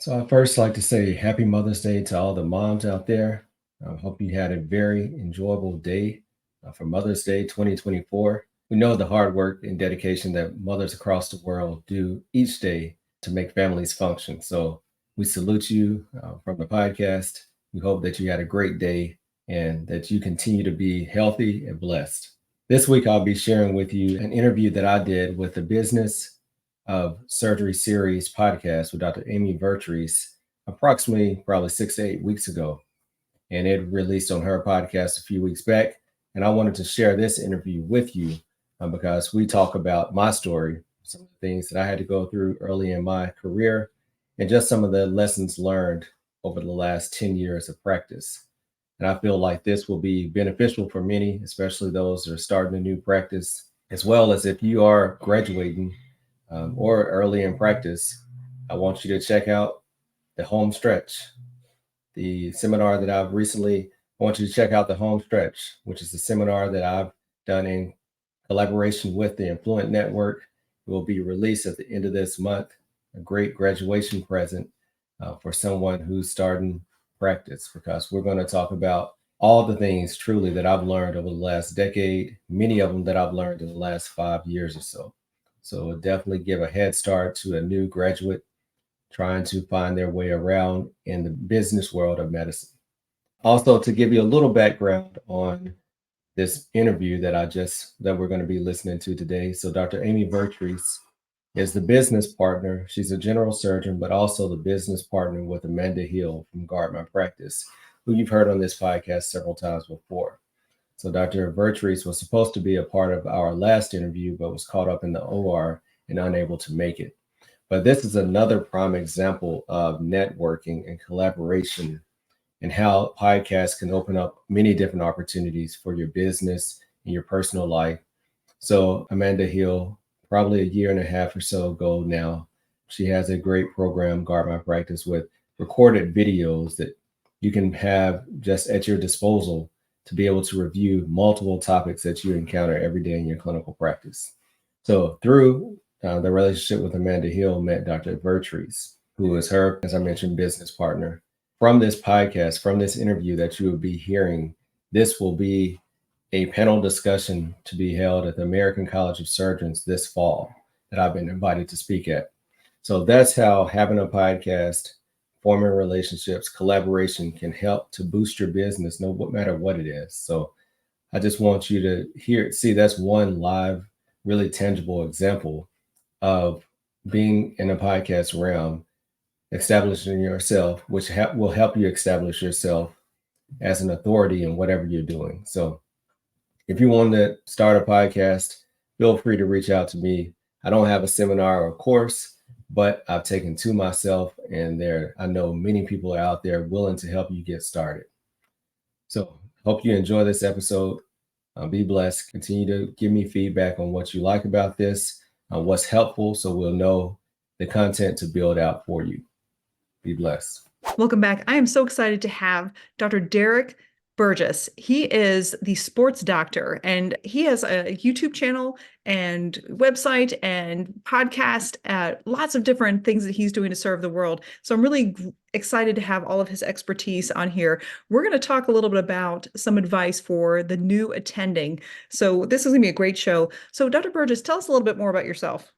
So I first like to say happy Mother's Day to all the moms out there. I hope you had a very enjoyable day for Mother's Day 2024. We know the hard work and dedication that mothers across the world do each day to make families function. So we salute you from the podcast. We hope that you had a great day and that you continue to be healthy and blessed. This week, I'll be sharing with you an interview that I did with the Business of Surgery series podcast with Dr. Amy Vertrees approximately probably 6 to 8 weeks ago. And it released on her podcast a few weeks back. And I wanted to share this interview with you because we talk about my story, some of the things that I had to go through early in my career, and just some of the lessons learned over the last 10 years of practice. And I feel like this will be beneficial for many, especially those that are starting a new practice, as well as if you are graduating or early in practice. I want you to check out the home stretch, the seminar that I've recently. I want you to check out the home stretch, which is the seminar that I've done in collaboration with the Influent Network. It will be released at the end of this month, a great graduation present for someone who's starting practice, because we're going to talk about all the things truly that I've learned over the last decade, many of them that I've learned in the last 5 years or so. So it'll definitely give a head start to a new graduate trying to find their way around in the business world of medicine. Also, to give you a little background on this interview that we're going to be listening to today. So Dr. Amy Vertrees is the business partner. She's a general surgeon, but also the business partner with Amanda Hill from Guard My Practice, who you've heard on this podcast several times before. So Dr. Vertrees was supposed to be a part of our last interview, but was caught up in the OR and unable to make it. But this is another prime example of networking and collaboration and how podcasts can open up many different opportunities for your business and your personal life. So Amanda Hill, probably a year and a half or so ago now, she has a great program, Guard My Practice, with recorded videos that you can have just at your disposal to be able to review multiple topics that you encounter every day in your clinical practice. So through the relationship with Amanda Hill, met Dr. Vertrees, who is her, as I mentioned, business partner. From this podcast, from this interview that you will be hearing, this will be a panel discussion to be held at the American College of Surgeons this fall that I've been invited to speak at. So that's how having a podcast, forming relationships, collaboration can help to boost your business, no matter what it is. So I just want you to see that's one live, really tangible example of being in a podcast realm, establishing yourself, which will help you establish yourself as an authority in whatever you're doing. So if you want to start a podcast, feel free to reach out to me. I don't have a seminar or course, but I've taken to myself, and I know many people are out there willing to help you get started. So hope you enjoy this episode. Be blessed. Continue to give me feedback on what you like about this, what's helpful, so we'll know the content to build out for you. Be blessed. Welcome back. I am so excited to have Dr. Derrick Burgess. He is the sports doctor, and he has a YouTube channel and website and podcast, lots of different things that he's doing to serve the world. So I'm really excited to have all of his expertise on here. We're going to talk a little bit about some advice for the new attending. So this is going to be a great show. So Dr. Burgess, tell us a little bit more about yourself.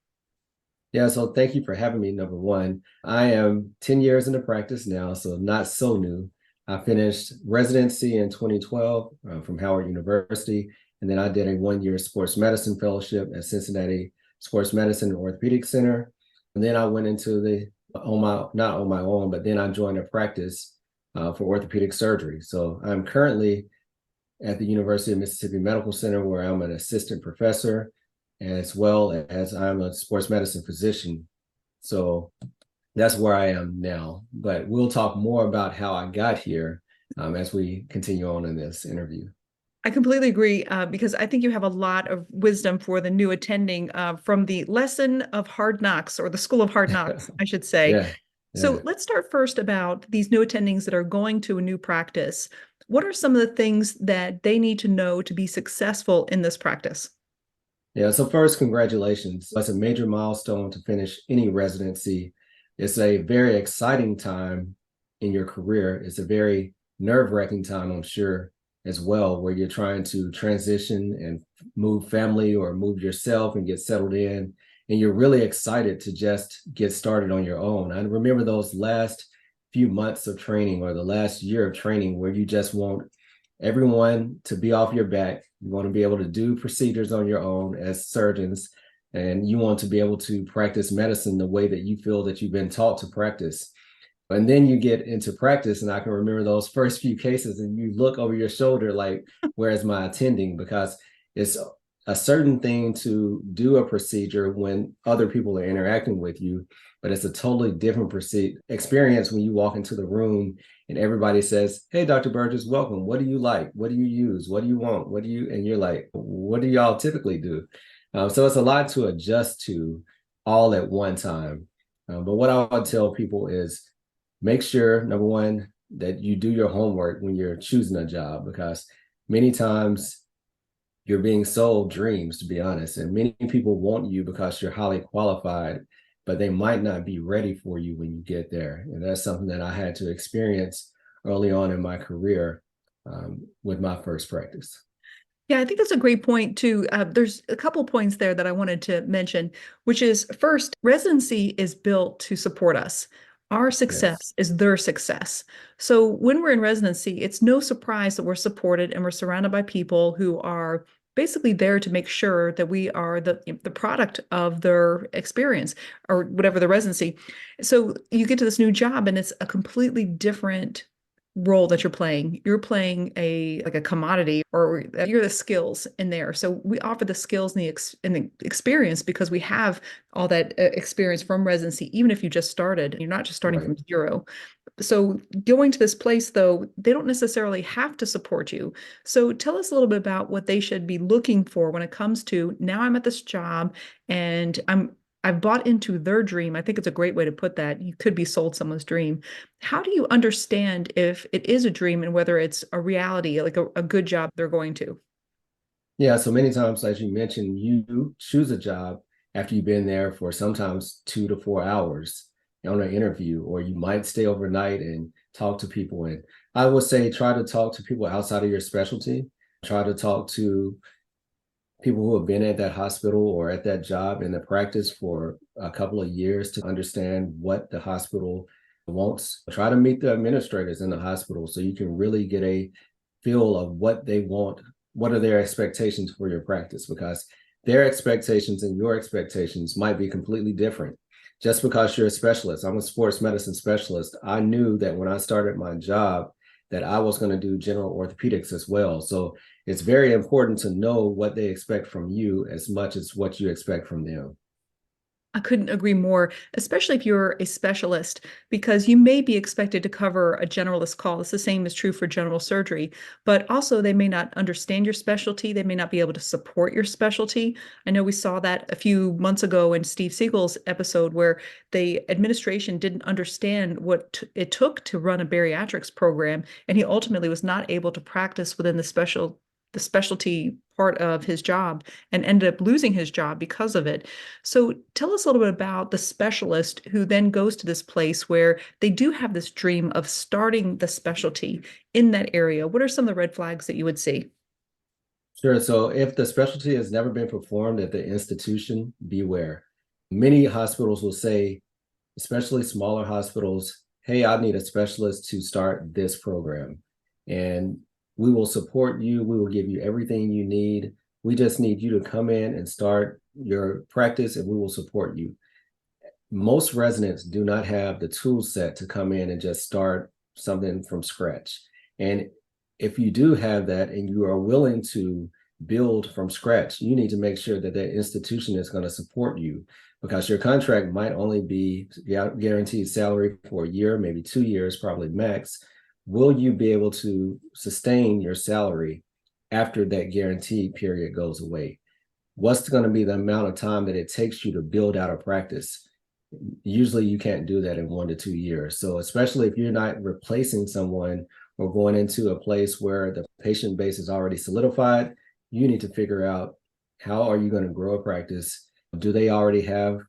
Yeah, so thank you for having me, number one. I am 10 years into practice now, so not so new. I finished residency in 2012 from Howard University, and then I did a 1-year sports medicine fellowship at Cincinnati Sports Medicine and Orthopedic Center. And then I went into not on my own, but then I joined a practice for orthopedic surgery. So I'm currently at the University of Mississippi Medical Center, where I'm an assistant professor, as well as I'm a sports medicine physician. So that's where I am now. But we'll talk more about how I got here as we continue on in this interview. I completely agree because I think you have a lot of wisdom for the new attending from the lesson of hard knocks, or the school of hard knocks, I should say. Yeah. So let's start first about these new attendings that are going to a new practice. What are some of the things that they need to know to be successful in this practice? Yeah, so first, congratulations. That's a major milestone to finish any residency. It's a very exciting time in your career. It's a very nerve-wracking time, I'm sure, as well, where you're trying to transition and move family or move yourself and get settled in. And you're really excited to just get started on your own. I remember those last few months of training or the last year of training where you just want everyone to be off your back. You want to be able to do procedures on your own as surgeons, and you want to be able to practice medicine the way that you feel that you've been taught to practice. And then you get into practice, and I can remember those first few cases, and you look over your shoulder like, where's my attending? Because it's a certain thing to do a procedure when other people are interacting with you, but it's a totally different experience when you walk into the room and everybody says, "Hey, Dr. Burgess, welcome. What do you like? What do you use? What do you want? What do you?" And you're like, "What do y'all typically do?" So it's a lot to adjust to all at one time. But what I would tell people is make sure, number one, that you do your homework when you're choosing a job, because many times you're being sold dreams, to be honest. And many people want you because you're highly qualified, but they might not be ready for you when you get there. And that's something that I had to experience early on in my career with my first practice. Yeah, I think that's a great point too. There's a couple points there that I wanted to mention, which is first, residency is built to support us. Our Yes, success is their success. So when we're in residency, it's no surprise that we're supported and we're surrounded by people who are basically there to make sure that we are the product of their experience or whatever the residency. So you get to this new job and it's a completely different role that you're playing. You're playing a like a commodity, or you're the skills in there. So we offer the skills and the experience because we have all that experience from residency, even if you just started. You're not just starting right. from zero. So going to this place, though, they don't necessarily have to support you. So tell us a little bit about what they should be looking for when it comes to, now I'm at this job and I've bought into their dream. I think it's a great way to put that. You could be sold someone's dream. How do you understand if it is a dream and whether it's a reality, like a good job they're going to? Yeah, so many times, as you mentioned, you choose a job after you've been there for sometimes 2 to 4 hours on an interview, or you might stay overnight and talk to people. And I would say try to talk to people outside of your specialty. Try to talk to people who have been at that hospital or at that job in the practice for a couple of years to understand what the hospital wants. Try to meet the administrators in the hospital so you can really get a feel of what they want. What are their expectations for your practice? Because their expectations and your expectations might be completely different. Just because you're a specialist, I'm a sports medicine specialist. I knew that when I started my job that I was going to do general orthopedics as well. So it's very important to know what they expect from you as much as what you expect from them. I couldn't agree more, especially if you're a specialist, because you may be expected to cover a generalist call. It's the same is true for general surgery, but also they may not understand your specialty. They may not be able to support your specialty. I know we saw that a few months ago in Steve Siegel's episode where the administration didn't understand what it took to run a bariatrics program, and he ultimately was not able to practice within the specialty part of his job and ended up losing his job because of it. So tell us a little bit about the specialist who then goes to this place where they do have this dream of starting the specialty in that area. What are some of the red flags that you would see? Sure. So if the specialty has never been performed at the institution, beware. Many hospitals will say, especially smaller hospitals, hey, I need a specialist to start this program. And we will support you. We will give you everything you need. We just need you to come in and start your practice, and we will support you. Most residents do not have the tool set to come in and just start something from scratch. And if you do have that and you are willing to build from scratch, you need to make sure that that institution is going to support you, because your contract might only be guaranteed salary for a year, maybe 2 years, probably max. Will you be able to sustain your salary after that guaranteed period goes away? What's going to be the amount of time that it takes you to build out a practice? Usually you can't do that in 1 to 2 years. So especially if you're not replacing someone or going into a place where the patient base is already solidified, you need to figure out, how are you going to grow a practice? Do they already have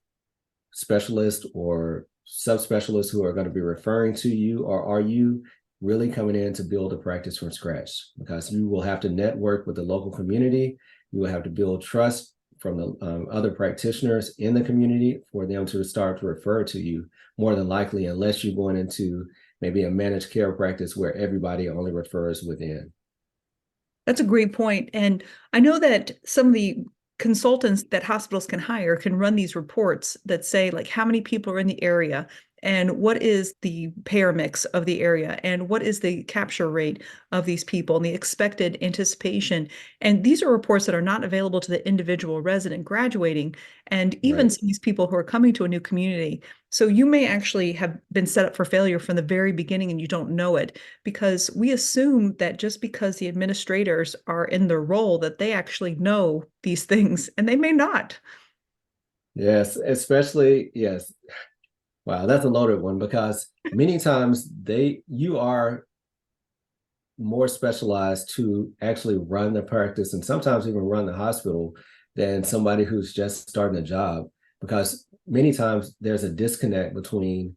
specialists or subspecialists who are going to be referring to you, or are you really coming in to build a practice from scratch? Because you will have to network with the local community. You will have to build trust from the other practitioners in the community for them to start to refer to you, more than likely, unless you're going into maybe a managed care practice where everybody only refers within. That's a great point. And I know that some of the consultants that hospitals can hire can run these reports that say, like, how many people are in the area and what is the payer mix of the area and what is the capture rate of these people and the expected anticipation. And these are reports that are not available to the individual resident graduating and even Right. some of these people who are coming to a new community. So you may actually have been set up for failure from the very beginning and you don't know it, because we assume that just because the administrators are in their role that they actually know these things, and they may not. Yes, especially, yes. Wow, that's a loaded one, because many times you are more specialized to actually run the practice and sometimes even run the hospital than somebody who's just starting a job, because many times there's a disconnect between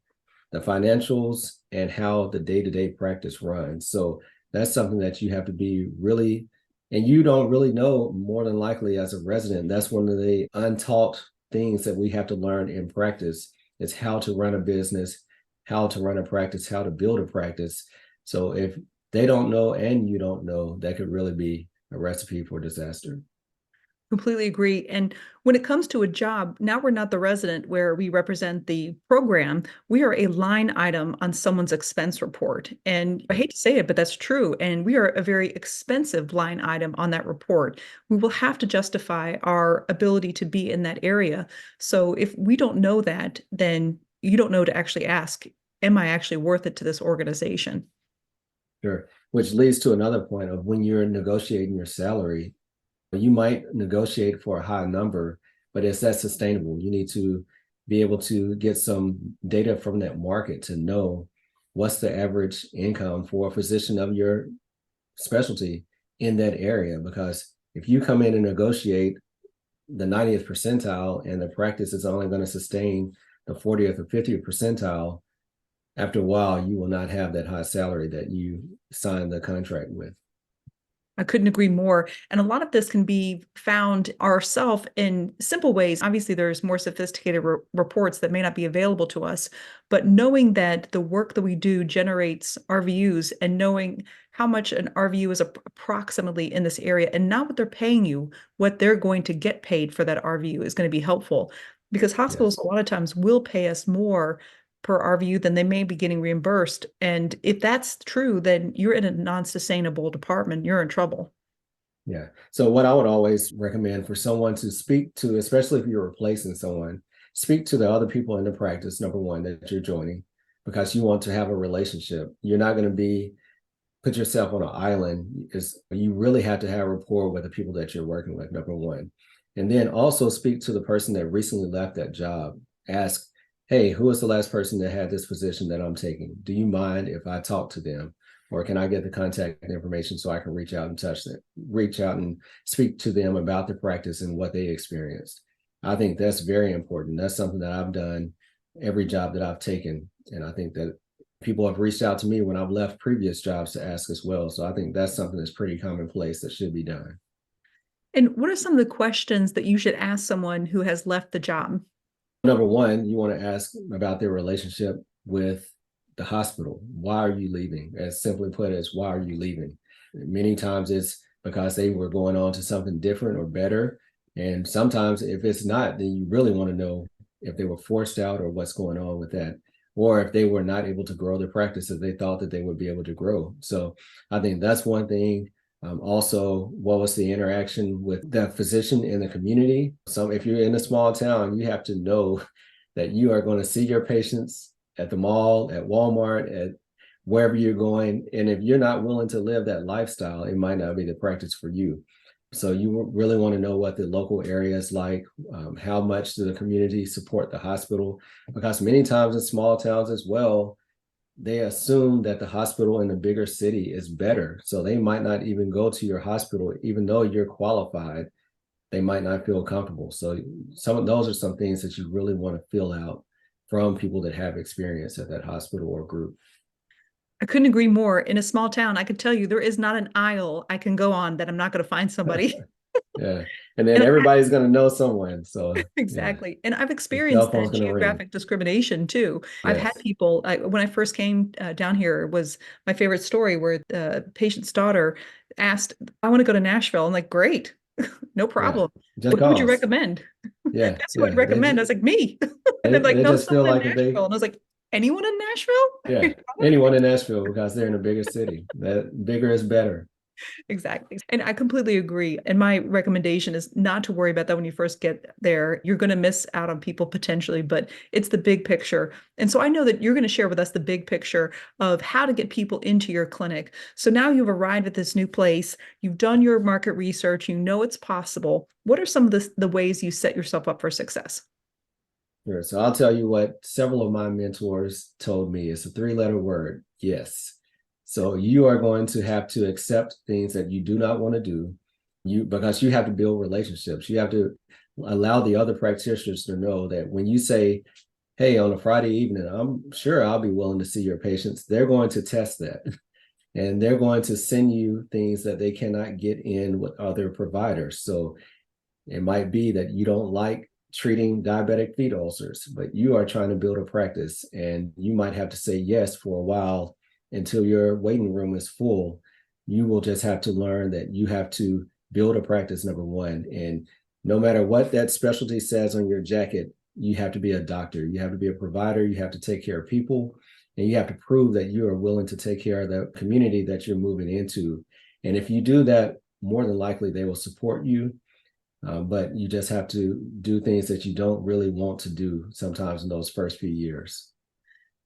the financials and how the day-to-day practice runs. So that's something that you have to be really, and you don't really know, more than likely, as a resident. That's one of the untaught things that we have to learn in practice, is how to run a business, how to run a practice, how to build a practice. So if they don't know and you don't know, that could really be a recipe for disaster. Completely agree. And when it comes to a job, now we're not the resident where we represent the program. We are a line item on someone's expense report. And I hate to say it, but that's true. And we are a very expensive line item on that report. We will have to justify our ability to be in that area. So if we don't know that, then you don't know to actually ask, am I actually worth it to this organization? Sure. Which leads to another point of, when you're negotiating your salary, you might negotiate for a high number, but is that sustainable? You need to be able to get some data from that market to know what's the average income for a physician of your specialty in that area. Because if you come in and negotiate the 90th percentile and the practice is only going to sustain the 40th or 50th percentile, after a while, you will not have that high salary that you signed the contract with. I couldn't agree more. And a lot of this can be found ourselves in simple ways. Obviously, there's more sophisticated reports that may not be available to us, but knowing that the work that we do generates RVUs and knowing how much an RVU is approximately in this area and not what they're paying you, what they're going to get paid for that RVU is going to be helpful, because hospitals Yes. a lot of times will pay us more per RVU than they may be getting reimbursed. And if that's true, then you're in a non-sustainable department. You're in trouble. Yeah. So what I would always recommend for someone to speak to, especially if you're replacing someone, speak to the other people in the practice, number one, that you're joining, because you want to have a relationship. You're not going to put yourself on an island, because you really have to have rapport with the people that you're working with, number one. And then also speak to the person that recently left that job. Ask, hey, who was the last person that had this position that I'm taking? Do you mind if I talk to them? Or can I get the contact information so I can reach out and speak to them about the practice and what they experienced? I think that's very important. That's something that I've done every job that I've taken. And I think that people have reached out to me when I've left previous jobs to ask as well. So I think that's something that's pretty commonplace that should be done. And what are some of the questions that you should ask someone who has left the job? Number one, you want to ask about their relationship with the hospital. Why are you leaving? As simply put as, why are you leaving? Many times it's because they were going on to something different or better. And sometimes if it's not, then you really want to know if they were forced out or what's going on with that, or if they were not able to grow their practice as they thought that they would be able to grow. So I think that's one thing. Also, what was the interaction with the physician in the community? So if you're in a small town, you have to know that you are going to see your patients at the mall, at Walmart, at wherever you're going. And if you're not willing to live that lifestyle, it might not be the practice for you. So you really want to know what the local area is like. How much do the community support the hospital? Because many times in small towns as well, they assume that the hospital in the bigger city is better. So they might not even go to your hospital, even though you're qualified. They might not feel comfortable. So some of those are some things that you really want to fill out from people that have experience at that hospital or group. I couldn't agree more. In a small town, I could tell you there is not an aisle I can go on that I'm not going to find somebody. Yeah. And then And everybody's going to know someone. So yeah, exactly. And I've the cell experienced phone's that going to ring. geographic discrimination too. I've had Yes. people, when I first came down here, was my favorite story where the patient's daughter asked, I want to go to Nashville. I'm like, great, no Yeah. problem. Just But who would you cause. recommend? Yeah. Guess who I'd Yeah. recommend? I was like, me. And they're like, They no, just feel someone in like if they, Nashville. And I was like, anyone in Nashville? yeah, anyone in Nashville because they're in a bigger city. That bigger is better. Exactly. And I completely agree. And my recommendation is not to worry about that when you first get there. You're going to miss out on people potentially, but it's the big picture. And so I know that you're going to share with us the big picture of how to get people into your clinic. So now you've arrived at this new place, you've done your market research, you know it's possible. What are some of the ways you set yourself up for success? Sure. So I'll tell you what several of my mentors told me. It's a three-letter word, yes. So you are going to have to accept things that you do not want to do, because you have to build relationships. You have to allow the other practitioners to know that when you say, hey, on a Friday evening, I'm sure I'll be willing to see your patients, they're going to test that. And they're going to send you things that they cannot get in with other providers. So it might be that you don't like treating diabetic feet ulcers, but you are trying to build a practice and you might have to say yes for a while until your waiting room is full. You will just have to learn that you have to build a practice, number one. And no matter what that specialty says on your jacket, you have to be a doctor, you have to be a provider, you have to take care of people, and you have to prove that you are willing to take care of the community that you're moving into. And if you do that, more than likely they will support you, but you just have to do things that you don't really want to do sometimes in those first few years.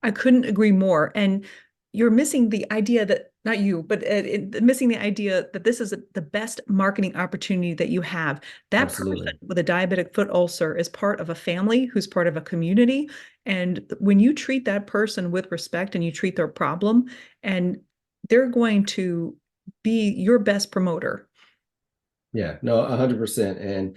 I couldn't agree more. And you're missing the idea that, not you, but missing the idea that this is the best marketing opportunity that you have. That person Absolutely. with a diabetic foot ulcer is part of a family who's part of a community. And when you treat that person with respect and you treat their problem, and they're going to be your best promoter. Yeah, no, 100%. And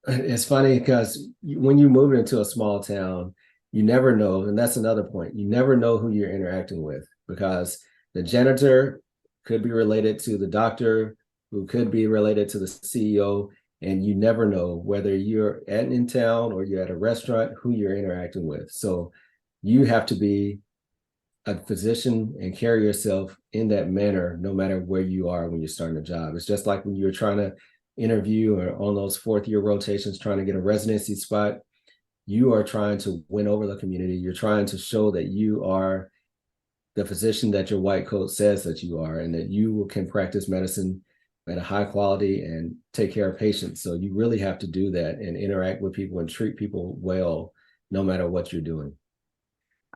it's funny because when you move into a small town, you never know. And that's another point. You never know who you're interacting with because the janitor could be related to the doctor, who could be related to the CEO. And you never know whether you're in town or you're at a restaurant, who you're interacting with. So you have to be a physician and carry yourself in that manner, no matter where you are when you're starting a job. It's just like when you're trying to interview or on those fourth year rotations, trying to get a residency spot, you are trying to win over the community. You're trying to show that you are the physician that your white coat says that you are, and that you can practice medicine at a high quality and take care of patients. So you really have to do that and interact with people and treat people well, no matter what you're doing.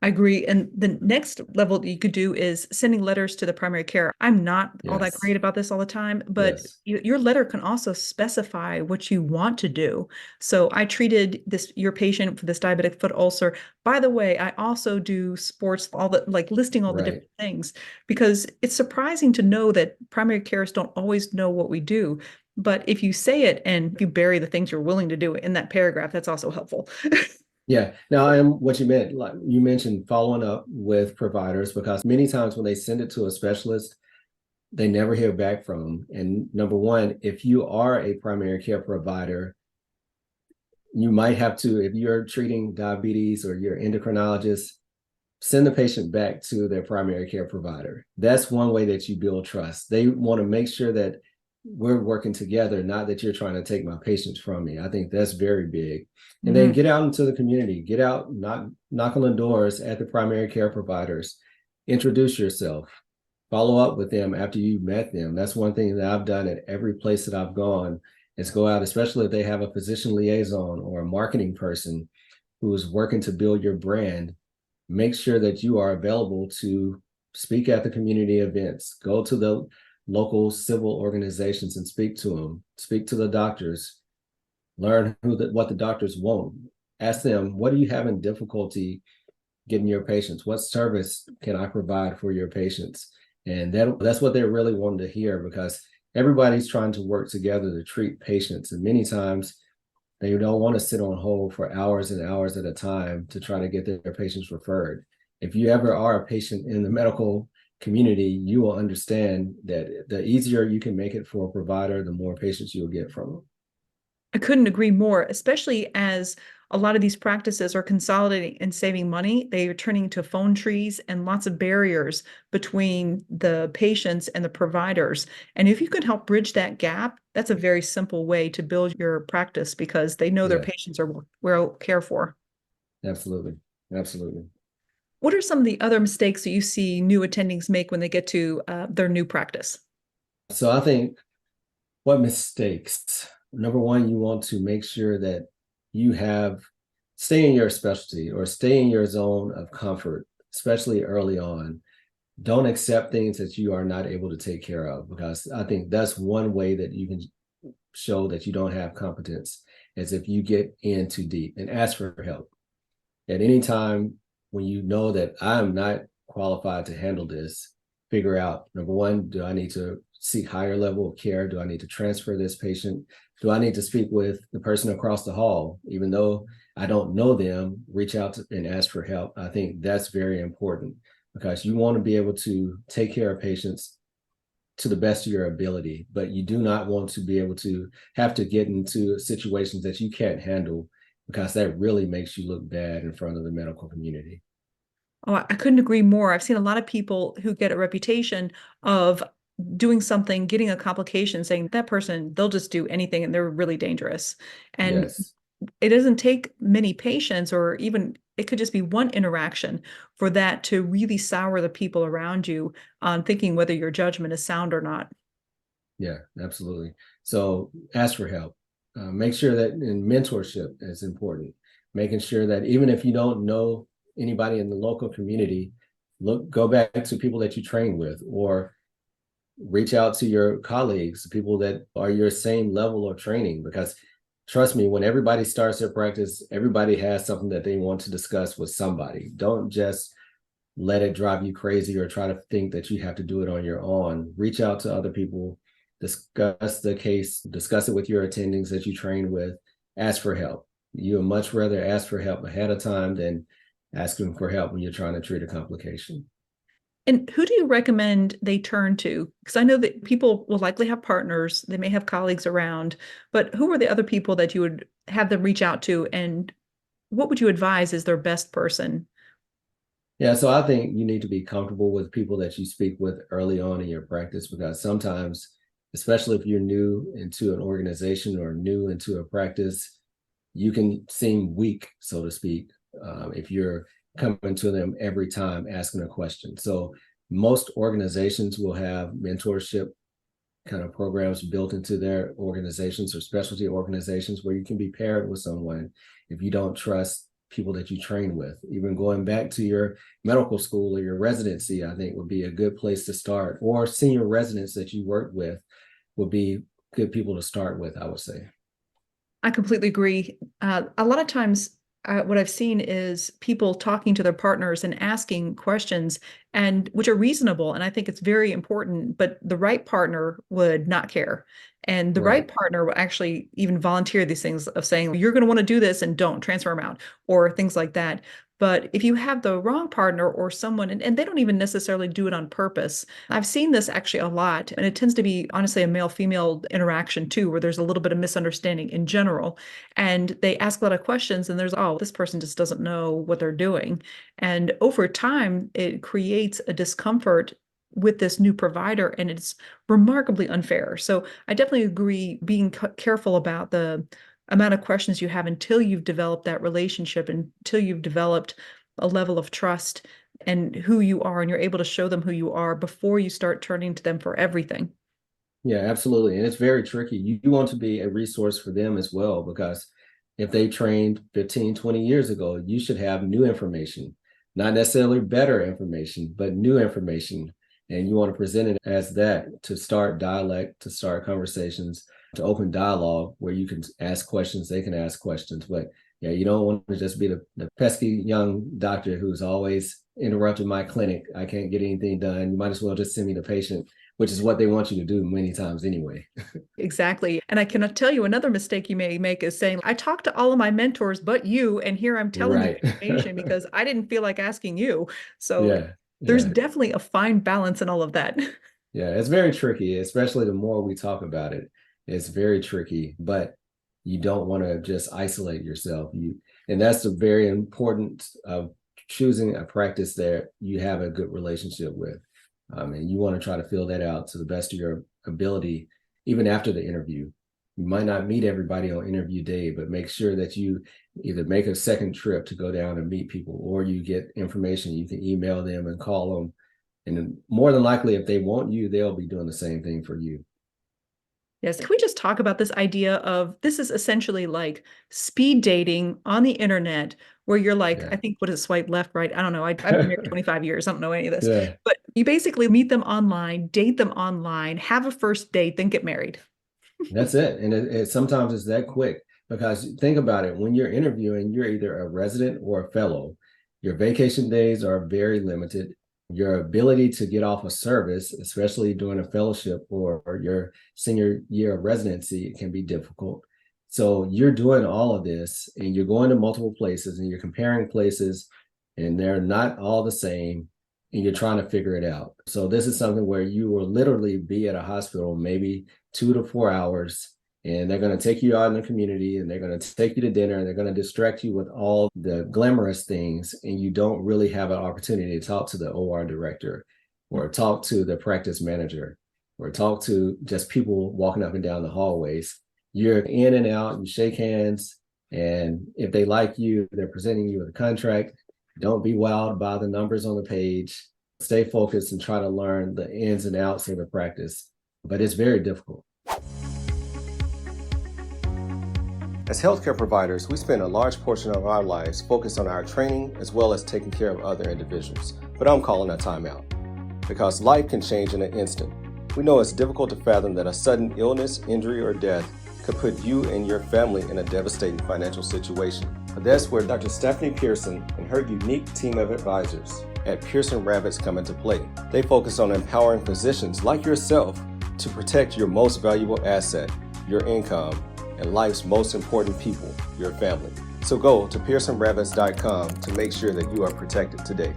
I agree. And the next level that you could do is sending letters to the primary care. I'm not all that Yes. great about this all the time, but Yes. your letter can also specify what you want to do. So I treated your patient for this diabetic foot ulcer. By the way, I also do sports, all the like listing all the Right. different things, because it's surprising to know that primary cares don't always know what we do. But if you say it and you bury the things you're willing to do in that paragraph, that's also helpful. Yeah. Now, and what you meant, like you mentioned following up with providers, because many times when they send it to a specialist, they never hear back from them. And number one, if you are a primary care provider, you might have to, if you're treating diabetes or you're endocrinologist, send the patient back to their primary care provider. That's one way that you build trust. They want to make sure that we're working together, not that you're trying to take my patients from me. I think that's very big. And then Mhm. get out into the community, get out, knock on the doors at the primary care providers, introduce yourself, follow up with them after you've met them. That's one thing that I've done at every place that I've gone is go out, especially if they have a physician liaison or a marketing person who is working to build your brand. Make sure that you are available to speak at the community events, go to the local civil organizations and speak to them, speak to the doctors, learn what the doctors want. Ask them, what are you having difficulty getting your patients? What service can I provide for your patients? And that's what they're really wanting to hear, because everybody's trying to work together to treat patients. And many times They don't want to sit on hold for hours and hours at a time to try to get their patients referred. If you ever are a patient in the medical community, you will understand that the easier you can make it for a provider, the more patients you'll get from them. I couldn't agree more, especially as a lot of these practices are consolidating and saving money. They are turning to phone trees and lots of barriers between the patients and the providers. And if you could help bridge that gap, that's a very simple way to build your practice because they know their Yeah, patients are well cared for. absolutely. Absolutely. What are some of the other mistakes that you see new attendings make when they get to their new practice? So I think what mistakes? Number one, you want to make sure that you stay in your specialty or stay in your zone of comfort, especially early on. Don't accept things that you are not able to take care of, because I think that's one way that you can show that you don't have competence, is if you get in too deep and ask for help. At any time when you know that I'm not qualified to handle this, figure out, number one, do I need to seek higher level of care? Do I need to transfer this patient? Do I need to speak with the person across the hall? Even though I don't know them, reach out and ask for help. I think that's very important, because you want to be able to take care of patients to the best of your ability, but you do not want to be able to have to get into situations that you can't handle, because that really makes you look bad in front of the medical community. Oh, I couldn't agree more. I've seen a lot of people who get a reputation of doing something, getting a complication, saying that person, they'll just do anything and they're really dangerous. And Yes. it doesn't take many patients, or even it could just be one interaction for that to really sour the people around you on thinking whether your judgment is sound or not. Yeah, absolutely. So ask for help. Make sure that in mentorship is important. Making sure that even if you don't know anybody in the local community, go back to people that you train with, or reach out to your colleagues, people that are your same level of training. Because trust me, when everybody starts their practice, everybody has something that they want to discuss with somebody. Don't just let it drive you crazy or try to think that you have to do it on your own. Reach out to other people, discuss the case, discuss it with your attendings that you train with, ask for help. You would much rather ask for help ahead of time than asking for help when you're trying to treat a complication. And who do you recommend they turn to? Because I know that people will likely have partners, they may have colleagues around, but who are the other people that you would have them reach out to? And what would you advise is their best person? Yeah, so I think you need to be comfortable with people that you speak with early on in your practice, because sometimes, especially if you're new into an organization or new into a practice, you can seem weak, so to speak, if you're coming to them every time asking a question. So most organizations will have mentorship kind of programs built into their organizations, or specialty organizations, where you can be paired with someone if you don't trust people that you train with. Even going back to your medical school or your residency, I think would be a good place to start, or senior residents that you work with would be good people to start with, I would say. I completely agree. A lot of times, what I've seen is people talking to their partners and asking questions, and which are reasonable, and I think it's very important. But the right partner would not care, and the right Right. partner will actually even volunteer these things of saying you're going to want to do this and don't transfer them out, or things like that. But if you have the wrong partner or someone, and they don't even necessarily do it on purpose, I've seen this actually a lot, and it tends to be honestly a male-female interaction too, where there's a little bit of misunderstanding in general. And they ask a lot of questions, and there's, oh, this person just doesn't know what they're doing. And over time, it creates a discomfort with this new provider, and it's remarkably unfair. So I definitely agree being careful about the amount of questions you have until you've developed that relationship, until you've developed a level of trust and who you are, and you're able to show them who you are before you start turning to them for everything. Yeah, absolutely. And it's very tricky. You want to be a resource for them as well, because if they trained 15, 20 years ago, you should have new information, not necessarily better information, but new information. And you want to present it as that, to start dialect, to start conversations, to open dialogue where you can ask questions, they can ask questions. But yeah, you don't want to just be the pesky young doctor who's always interrupted my clinic. I can't get anything done. You might as well just send me the patient, which is what they want you to do many times anyway. Exactly. And I cannot tell you another mistake you may make is saying, I talked to all of my mentors but you, and here I'm telling you Right. information because I didn't feel like asking you. So Yeah. there's Yeah. definitely a fine balance in all of that. Yeah. It's very tricky, especially the more we talk about it. It's very tricky, but you don't want to just isolate yourself. And that's a very important of choosing a practice that you have a good relationship with. And you want to try to fill that out to the best of your ability, even after the interview. You might not meet everybody on interview day, but make sure that you either make a second trip to go down and meet people, or you get information. You can email them and call them. And more than likely, if they want you, they'll be doing the same thing for you. Yes. Can we just talk about this idea of this is essentially like speed dating on the internet, where you're like, I Yeah. think, what is swipe left, right? I don't know. I've been married 25 years. I don't know any of this. Yeah. But you basically meet them online, date them online, have a first date, then get married. That's it. And sometimes it's that quick, because think about it. When you're interviewing, you're either a resident or a fellow. Your vacation days are very limited. Your ability to get off a service, especially during a fellowship or your senior year of residency, can be difficult. So you're doing all of this and you're going to multiple places and you're comparing places, and they're not all the same, and you're trying to figure it out. So this is something where you will literally be at a hospital maybe 2 to 4 hours, and they're going to take you out in the community and they're going to take you to dinner and they're going to distract you with all the glamorous things, and you don't really have an opportunity to talk to the OR director or talk to the practice manager or talk to just people walking up and down the hallways. You're in and out, you shake hands, and if they like you, they're presenting you with a contract. Don't be wowed by the numbers on the page. Stay focused and try to learn the ins and outs of the practice, but it's very difficult. As healthcare providers, we spend a large portion of our lives focused on our training as well as taking care of other individuals. But I'm calling a timeout, because life can change in an instant. We know it's difficult to fathom that a sudden illness, injury, or death could put you and your family in a devastating financial situation. But that's where Dr. Stephanie Pearson and her unique team of advisors at Pearson Ravitz come into play. They focus on empowering physicians like yourself to protect your most valuable asset, your income, and life's most important people, your family. So go to pearsonravitz.com to make sure that you are protected today.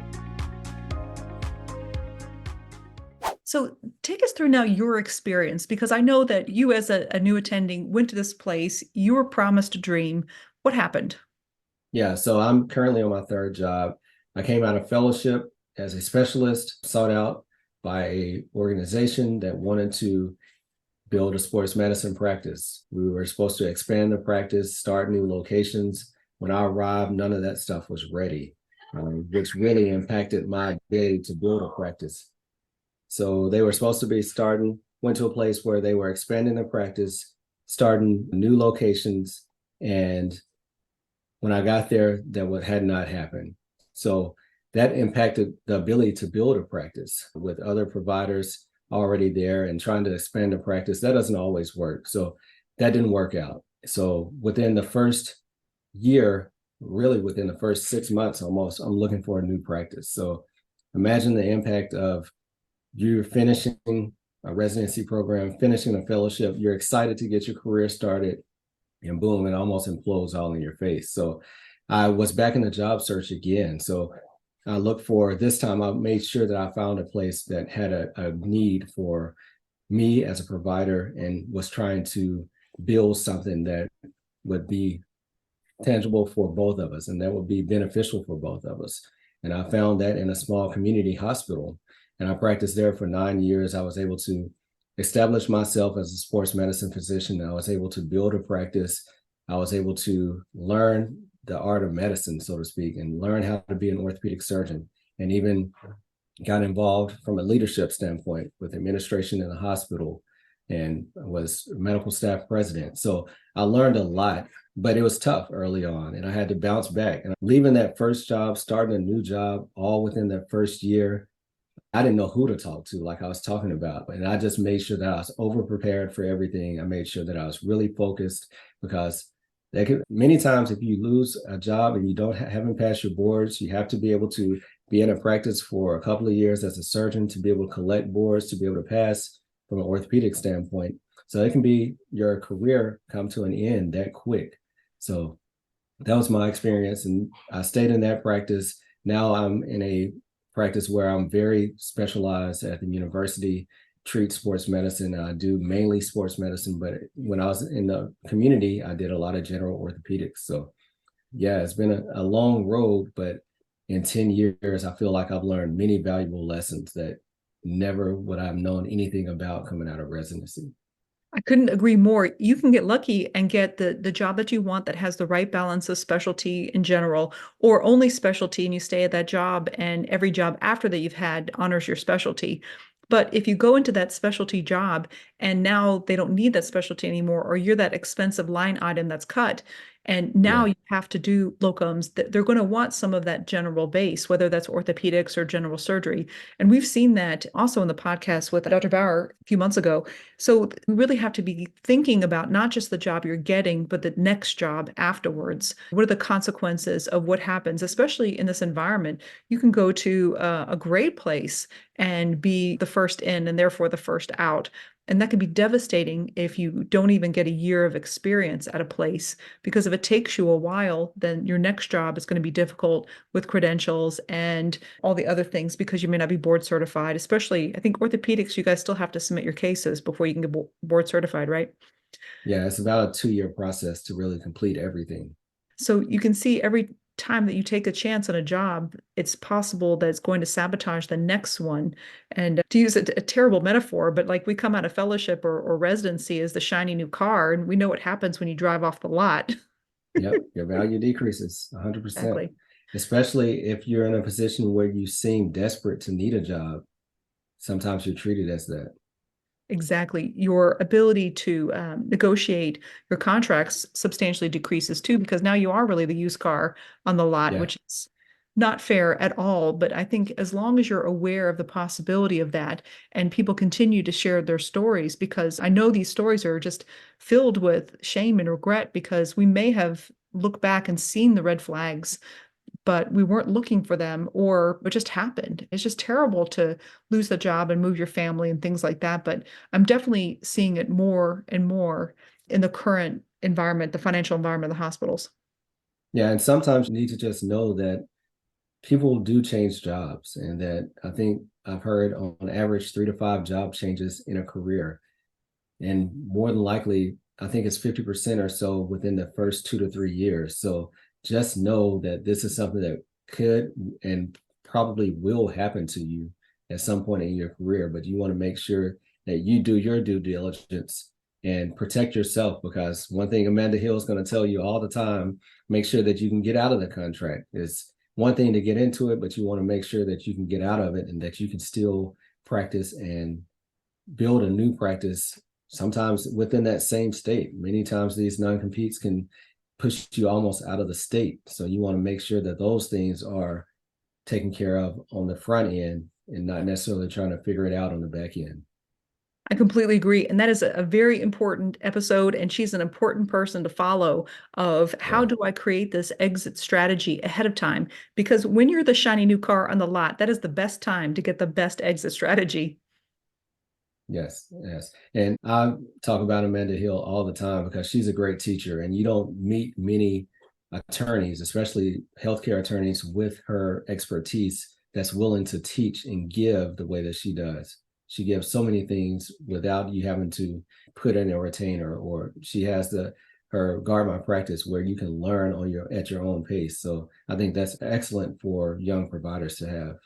So take us through now your experience, because I know that you as a new attending went to this place, you were promised a dream. What happened? Yeah, so I'm currently on my third job. I came out of fellowship as a specialist, sought out by an organization that wanted to build a sports medicine practice. We were supposed to expand the practice, start new locations. When I arrived, none of that stuff was ready, which really impacted my ability to build a practice. So they were supposed to be went to a place where they were expanding the practice, starting new locations. And when I got there, that had not happened. So that impacted the ability to build a practice with other providers already there and trying to expand the practice. That doesn't always work. So that didn't work out. So within the first year, really within the first 6 months almost, I'm looking for a new practice. So imagine the impact of you finishing a residency program, finishing a fellowship, you're excited to get your career started, and boom, it almost implodes all in your face. So I was back in the job search again. So I looked for, this time I made sure that I found a place that had a need for me as a provider and was trying to build something that would be tangible for both of us and that would be beneficial for both of us. And I found that in a small community hospital. And I practiced there for 9 years. I was able to establish myself as a sports medicine physician. I was able to build a practice. I was able to learn the art of medicine, so to speak, and learn how to be an orthopedic surgeon, and even got involved from a leadership standpoint with administration in the hospital and was medical staff president. So I learned a lot, but it was tough early on and I had to bounce back. And leaving that first job, starting a new job, all within that first year, I didn't know who to talk to, like I was talking about. And I just made sure that I was over prepared for everything. I made sure that I was really focused, because many times if you lose a job and you haven't passed your boards, you have to be able to be in a practice for a couple of years as a surgeon to be able to collect boards, to be able to pass from an orthopedic standpoint. So it can be your career come to an end that quick. So that was my experience. And I stayed in that practice. Now I'm in a practice where I'm very specialized at the university, treat sports medicine. I do mainly sports medicine, but when I was in the community, I did a lot of general orthopedics. So yeah, it's been a long road, but in 10 years, I feel like I've learned many valuable lessons that never would I have known anything about coming out of residency. I couldn't agree more. You can get lucky and get the job that you want that has the right balance of specialty in general, or only specialty, and you stay at that job, and every job after that you've had honors your specialty. But if you go into that specialty job and now they don't need that specialty anymore, or you're that expensive line item that's cut, and now Yeah. you have to do locums, they're going to want some of that general base, whether that's orthopedics or general surgery. And we've seen that also in the podcast with Dr. Bauer a few months ago. So we really have to be thinking about not just the job you're getting, but the next job afterwards. What are the consequences of what happens, especially in this environment? You can go to a great place and be the first in and therefore the first out. And that can be devastating if you don't even get a year of experience at a place, because if it takes you a while, then your next job is going to be difficult with credentials and all the other things because you may not be board certified. Especially, I think orthopedics, you guys still have to submit your cases before you can get board certified, right? Yeah, it's about a 2 year process to really complete everything. So you can see every time that you take a chance on a job, it's possible that it's going to sabotage the next one. And to use a terrible metaphor, but like we come out of fellowship or residency as the shiny new car, and we know what happens when you drive off the lot. Yep, your value decreases 100%, Exactly. especially if you're in a position where you seem desperate to need a job. Sometimes you're treated as that. Exactly. Your ability to negotiate your contracts substantially decreases too, because now you are really the used car on the lot, Yeah. which is not fair at all. But I think as long as you're aware of the possibility of that and people continue to share their stories, because I know these stories are just filled with shame and regret because we may have looked back and seen the red flags, but we weren't looking for them, or it just happened. It's just terrible to lose the job and move your family and things like that. But I'm definitely seeing it more and more in the current environment, the financial environment of the hospitals. Yeah. And sometimes you need to just know that people do change jobs, and that I think I've heard on average 3 to 5 job changes in a career. And more than likely, I think it's 50% or so within the first 2 to 3 years. So just know that this is something that could and probably will happen to you at some point in your career, but you want to make sure that you do your due diligence and protect yourself, because one thing Amanda Hill is going to tell you all the time: make sure that you can get out of the contract. It's one thing to get into it, but you want to make sure that you can get out of it and that you can still practice and build a new practice, sometimes within that same state. Many times these non-competes can push you almost out of the state. So you want to make sure that those things are taken care of on the front end and not necessarily trying to figure it out on the back end. I completely agree. And that is a very important episode. And she's an important person to follow of how Yeah. do I create this exit strategy ahead of time? Because when you're the shiny new car on the lot, that is the best time to get the best exit strategy. Yes, yes. And I talk about Amanda Hill all the time because she's a great teacher, and you don't meet many attorneys, especially healthcare attorneys, with her expertise that's willing to teach and give the way that she does. She gives so many things without you having to put in a retainer, or she has her guard my practice where you can learn on your at your own pace. So I think that's excellent for young providers to have.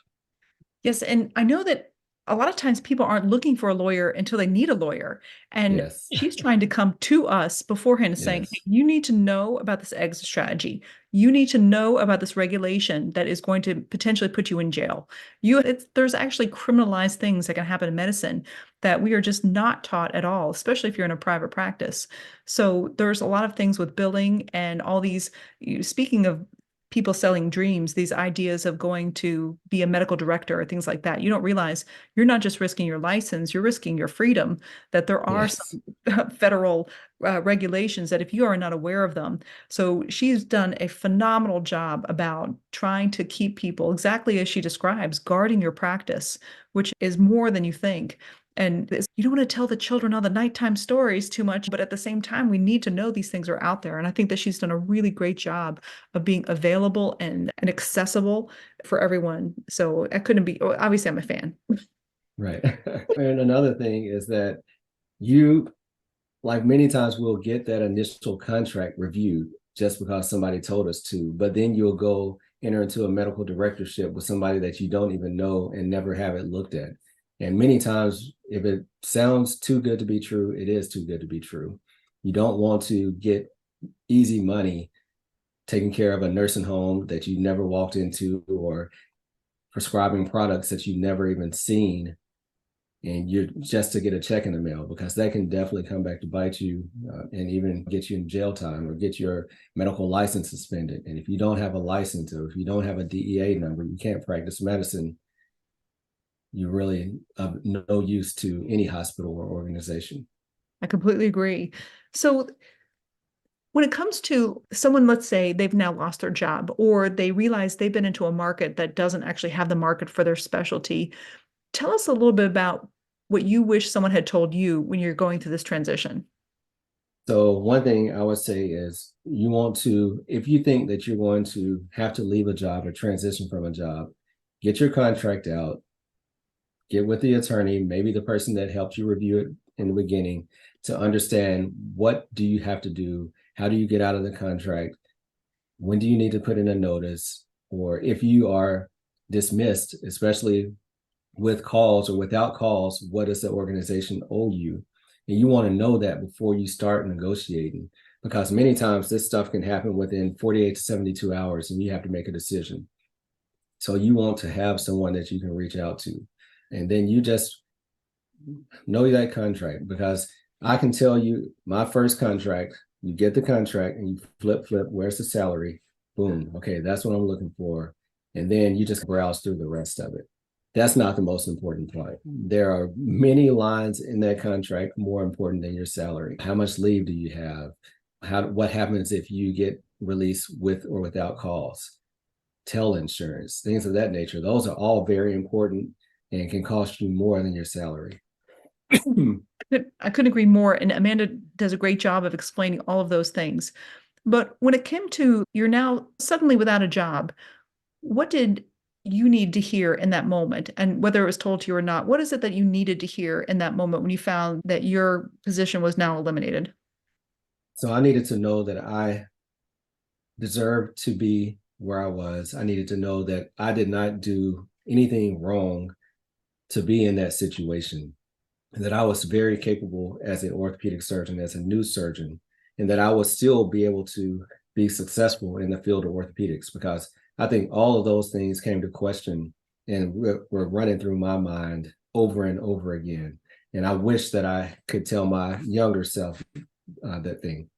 Yes, and I know that a lot of times people aren't looking for a lawyer until they need a lawyer. And Yes. she's trying to come to us beforehand and saying, hey, Yes. you need to know about this exit strategy. You need to know about this regulation that is going to potentially put you in jail. There's actually criminalized things that can happen in medicine that we are just not taught at all, especially if you're in a private practice. So there's a lot of things with billing and all these, speaking of people selling dreams, these ideas of going to be a medical director or things like that. You don't realize you're not just risking your license, you're risking your freedom, that there are Yes. some federal regulations that if you are not aware of them. So she's done a phenomenal job about trying to keep people exactly as she describes, guarding your practice, which is more than you think. And you don't want to tell the children all the nighttime stories too much, but at the same time, we need to know these things are out there. And I think that she's done a really great job of being available and accessible for everyone. So I couldn't be, obviously, I'm a fan. Right. And another thing is that you, like many times, we'll get that initial contract reviewed just because somebody told us to, but then you'll go enter into a medical directorship with somebody that you don't even know and never have it looked at. And many times, if it sounds too good to be true, it is too good to be true. You don't want to get easy money taking care of a nursing home that you never walked into, or prescribing products that you've never even seen, and you're just to get a check in the mail, because that can definitely come back to bite you, and even get you in jail time or get your medical license suspended. And if you don't have a license, or if you don't have a DEA number, you can't practice medicine. You're really of no use to any hospital or organization. I completely agree. So when it comes to someone, let's say they've now lost their job or they realize they've been into a market that doesn't actually have the market for their specialty, tell us a little bit about what you wish someone had told you when you're going through this transition. So one thing I would say is, you want to, if you think that you're going to have to leave a job or transition from a job, get your contract out, get with the attorney, maybe the person that helped you review it in the beginning, to understand what do you have to do, how do you get out of the contract, when do you need to put in a notice, or if you are dismissed, especially with calls or without calls, what does the organization owe you? And you want to know that before you start negotiating, because many times this stuff can happen within 48 to 72 hours and you have to make a decision. So you want to have someone that you can reach out to. And then you just know that contract, because I can tell you my first contract, you get the contract and you flip, where's the salary? Boom. Okay, that's what I'm looking for. And then you just browse through the rest of it. That's not the most important part. There are many lines in that contract more important than your salary. How much leave do you have? What happens if you get released with or without cause? Tail insurance, things of that nature. Those are all very important and can cost you more than your salary. I couldn't agree more. And Amanda does a great job of explaining all of those things. But when it came to you're now suddenly without a job, what did you need to hear in that moment? And whether it was told to you or not, what is it that you needed to hear in that moment when you found that your position was now eliminated? So I needed to know that I deserved to be where I was. I needed to know that I did not do anything wrong to be in that situation, and that I was very capable as an orthopedic surgeon, as a new surgeon, and that I would still be able to be successful in the field of orthopedics, because I think all of those things came to question and were running through my mind over and over again. And I wish that I could tell my younger self that thing.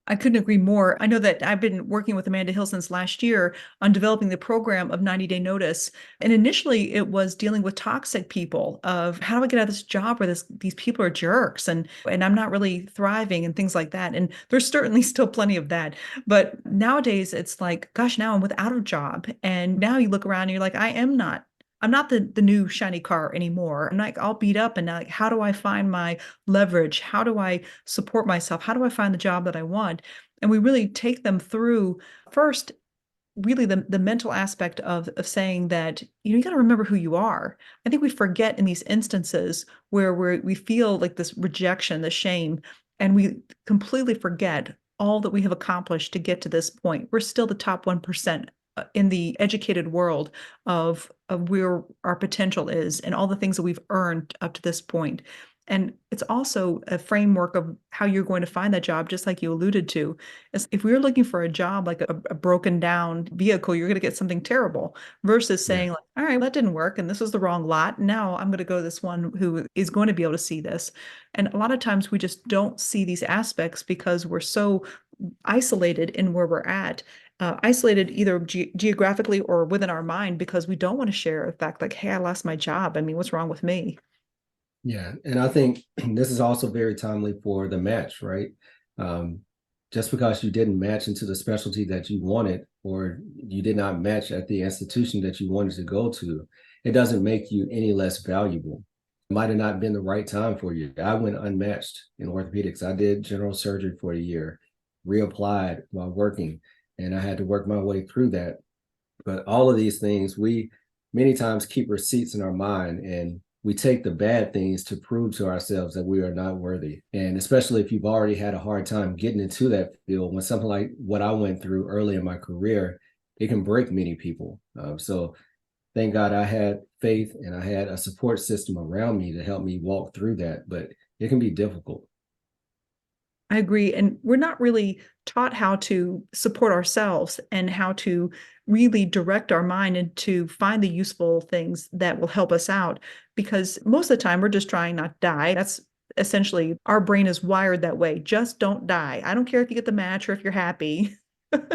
I couldn't agree more. I know that I've been working with Amanda Hill since last year on developing the program of 90-day notice. And initially it was dealing with toxic people of how do I get out of this job where these people are jerks and I'm not really thriving and things like that. And there's certainly still plenty of that. But nowadays it's like, gosh, now I'm without a job. And now you look around and you're like, I'm not the new shiny car anymore. I'm like all beat up and now like, how do I find my leverage? How do I support myself? How do I find the job that I want? And we really take them through first, really the mental aspect of saying that, you got to remember who you are. I think we forget in these instances where we feel like this rejection, the shame, and we completely forget all that we have accomplished to get to this point. We're still the top 1% in the educated world of where our potential is and all the things that we've earned up to this point. And it's also a framework of how you're going to find that job, just like you alluded to. If we're looking for a job like a broken down vehicle, you're going to get something terrible versus Yeah. saying, like, all right, that didn't work and this was the wrong lot. Now I'm going to go to this one who is going to be able to see this. And a lot of times we just don't see these aspects because we're so isolated in where we're at. isolated either geographically or within our mind because we don't want to share the fact like, hey, I lost my job. I mean, what's wrong with me? Yeah, and I think this is also very timely for the match, right? Um, just because you didn't match into the specialty that you wanted, or you did not match at the institution that you wanted to go to, it doesn't make you any less valuable. It might have not been the right time for you. I went unmatched in orthopedics. I did general surgery for a year, reapplied while working, and I had to work my way through that. But all of these things, we many times keep receipts in our mind, and we take the bad things to prove to ourselves that we are not worthy. And especially if you've already had a hard time getting into that field, when something like what I went through early in my career, it can break many people. So thank God I had faith and I had a support system around me to help me walk through that. But it can be difficult. I agree. And we're not really taught how to support ourselves and how to really direct our mind and to find the useful things that will help us out. Because most of the time, we're just trying not to die. That's essentially our brain is wired that way. Just don't die. I don't care if you get the match or if you're happy.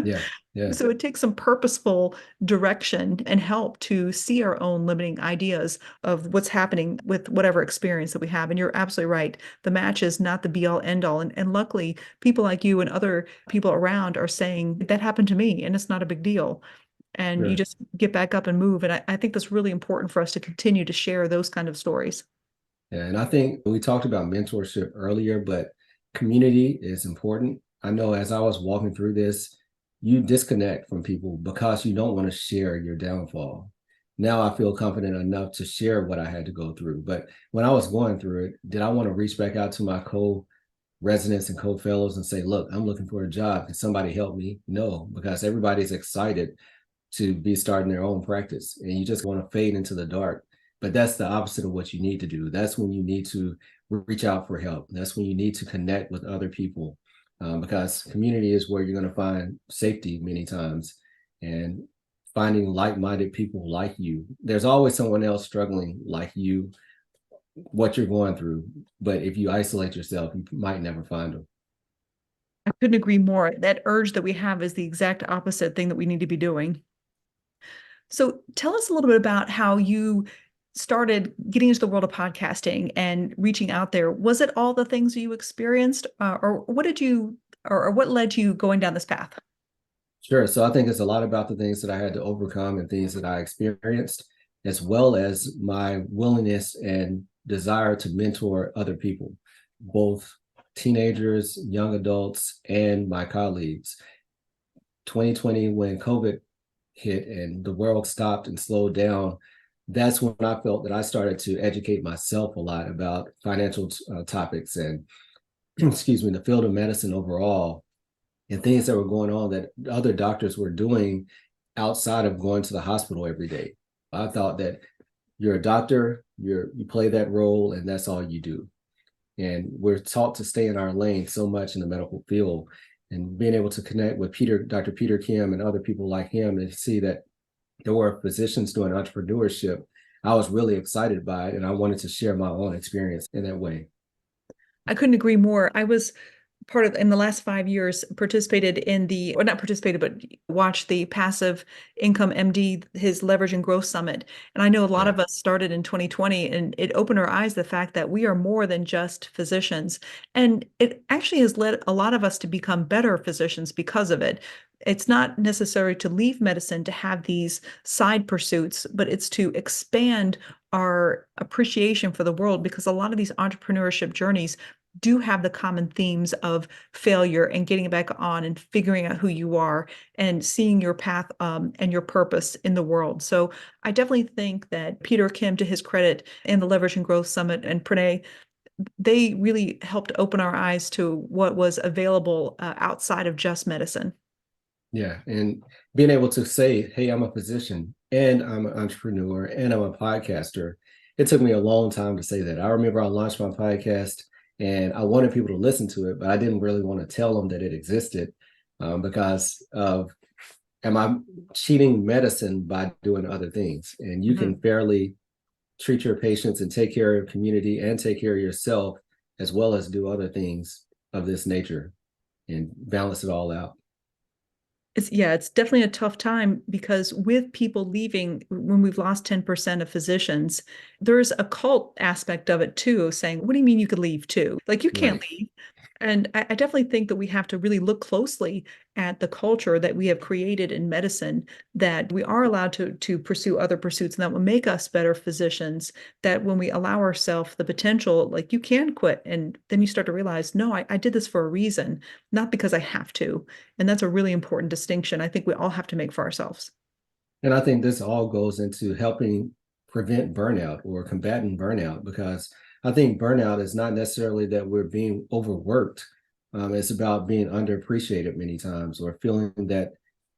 Yeah. Yeah. So it takes some purposeful direction and help to see our own limiting ideas of what's happening with whatever experience that we have. And you're absolutely right. The match is not the be all end all. And luckily, people like you and other people around are saying that happened to me and it's not a big deal. And you Sure. just get back up and move. And I think that's really important for us to continue to share those kind of stories. Yeah, and I think we talked about mentorship earlier, but community is important. I know as I was walking through this, you disconnect from people because you don't want to share your downfall. Now I feel confident enough to share what I had to go through. But when I was going through it, did I want to reach back out to my co-residents and co-fellows and say, look, I'm looking for a job. Can somebody help me? No, because everybody's excited to be starting their own practice and you just want to fade into the dark. But that's the opposite of what you need to do. That's when you need to reach out for help. That's when you need to connect with other people, because community is where you're going to find safety many times, and finding like-minded people like you. There's always someone else struggling like you, what you're going through. But if you isolate yourself, you might never find them. I couldn't agree more. That urge that we have is the exact opposite thing that we need to be doing. So tell us a little bit about how you started getting into the world of podcasting and reaching out there. Was it all the things you experienced, or what did you, or what led to you going down this path? Sure. So I think it's a lot about the things that I had to overcome and things that I experienced, as well as my willingness and desire to mentor other people, both teenagers, young adults, and my colleagues. 2020, when COVID hit and the world stopped and slowed down, that's when I felt that I started to educate myself a lot about financial topics and, excuse me, the field of medicine overall, and things that were going on that other doctors were doing outside of going to the hospital every day. I thought that you're a doctor, you play that role, and that's all you do. And we're taught to stay in our lane so much in the medical field. And being able to connect with Dr. Peter Kim and other people like him and see that there were physicians doing entrepreneurship, I was really excited by it. And I wanted to share my own experience in that way. I couldn't agree more. I was part of in the last 5 years participated in the or not participated but watched the passive income MD his leverage and growth summit, and I know a lot Yeah. of us started in 2020 and it opened our eyes to the fact that we are more than just physicians, and it actually has led a lot of us to become better physicians because of it. It's not necessary to leave medicine to have these side pursuits, but it's to expand our appreciation for the world, because a lot of these entrepreneurship journeys do have the common themes of failure and getting back on and figuring out who you are and seeing your path and your purpose in the world. So I definitely think that Peter Kim, to his credit, and the Leverage and Growth Summit and Pranay, they really helped open our eyes to what was available outside of just medicine. Yeah. And being able to say, hey, I'm a physician and I'm an entrepreneur and I'm a podcaster. It took me a long time to say that. I remember I launched my podcast and I wanted people to listen to it, but I didn't really want to tell them that it existed, because of, am I cheating medicine by doing other things? And you Mhm. can fairly treat your patients and take care of your community and take care of yourself, as well as do other things of this nature and balance it all out. It's definitely a tough time because with people leaving, when we've lost 10% of physicians, there's a cult aspect of it too, saying, what do you mean you could leave too? Like you can't Right. leave. And I definitely think that we have to really look closely at the culture that we have created in medicine, that we are allowed to pursue other pursuits and that will make us better physicians, that when we allow ourselves the potential, like you can quit. And then you start to realize, no, I did this for a reason, not because I have to. And that's a really important distinction I think we all have to make for ourselves. And I think this all goes into helping prevent burnout or combating burnout, because I think burnout is not necessarily that we're being overworked. It's about being underappreciated many times, or feeling that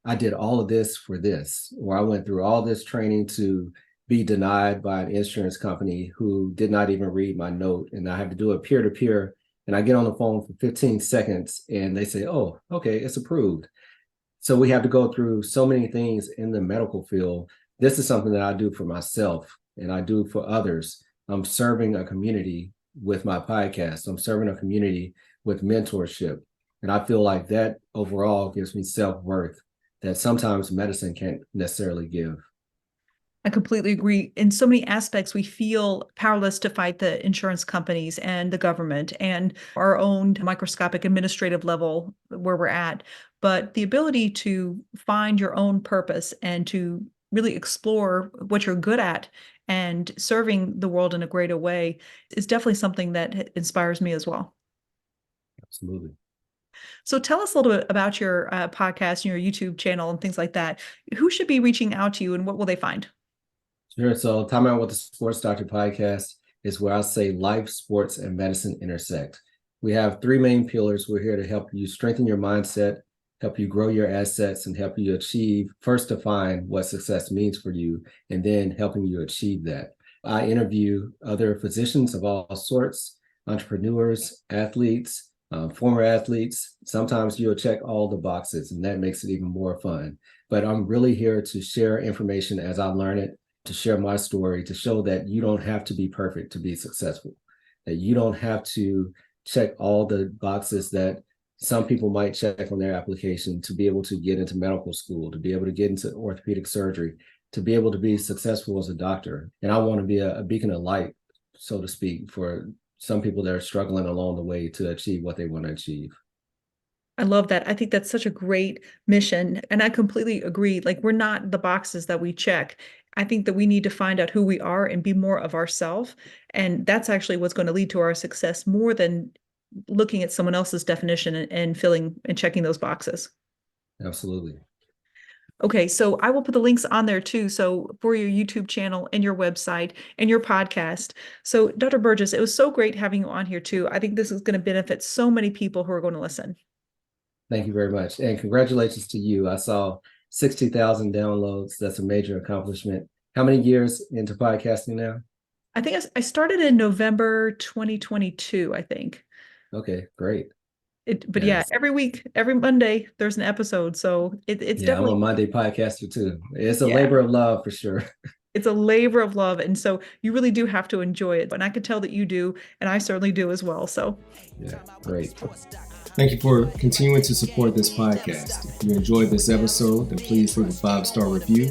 I did all of this for this, or I went through all this training to be denied by an insurance company who did not even read my note. And I have to do it peer to peer. And I get on the phone for 15 seconds and they say, oh, okay, it's approved. So we have to go through so many things in the medical field. This is something that I do for myself and I do for others. I'm serving a community with my podcast. I'm serving a community with mentorship. And I feel like that overall gives me self-worth that sometimes medicine can't necessarily give. I completely agree. In so many aspects, we feel powerless to fight the insurance companies and the government and our own microscopic administrative level where we're at. But the ability to find your own purpose and to really explore what you're good at and serving the world in a greater way is definitely something that inspires me as well. Absolutely. So tell us a little bit about your podcast and your YouTube channel and things like that. Who should be reaching out to you and what will they find? Sure. So, Time Out with the Sports Doctor podcast is where I say life, sports, and medicine intersect. We have three main pillars. We're here to help you strengthen your mindset, help you grow your assets, and help you achieve, first define what success means for you, and then helping you achieve that. I interview other physicians of all sorts, entrepreneurs, athletes, former athletes. Sometimes you'll check all the boxes, and that makes it even more fun. But I'm really here to share information as I learn it, to share my story, to show that you don't have to be perfect to be successful, that you don't have to check all the boxes that some people might check on their application to be able to get into medical school, to be able to get into orthopedic surgery, to be able to be successful as a doctor. And I want to be a beacon of light, so to speak, for some people that are struggling along the way to achieve what they want to achieve. I love that. I think that's such a great mission. And I completely agree. Like, we're not the boxes that we check. I think that we need to find out who we are and be more of ourselves. And that's actually what's going to lead to our success more than looking at someone else's definition and filling and checking those boxes. Absolutely. Okay, so I will put the links on there too. So for your YouTube channel and your website and your podcast. So Dr. Burgess, it was so great having you on here too. I think this is going to benefit so many people who are going to listen. Thank you very much. And congratulations to you. I saw 60,000 downloads. That's a major accomplishment. How many years into podcasting now? I think I started in November 2022, I think. Okay, great. But yeah, Yes. every week, every Monday, there's an episode. So it's Yeah, I'm a definitely, Monday podcaster too. It's a yeah, labor of love for sure. it's a labor of love. And so you really do have to enjoy it. And I can tell that you do, and I certainly do as well. So Yeah, great. Thank you for continuing to support this podcast. If you enjoyed this episode, then please leave a 5-star review.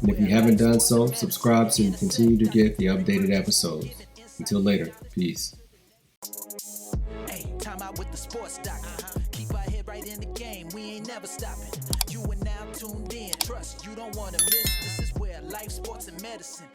And if you haven't done so, subscribe so you continue to get the updated episodes. Until later, peace. Hey, time out with the sports doctor. Keep our head right in the game. We ain't never stopping. You are now tuned in. Trust you don't want to miss. This is where life, sports, and medicine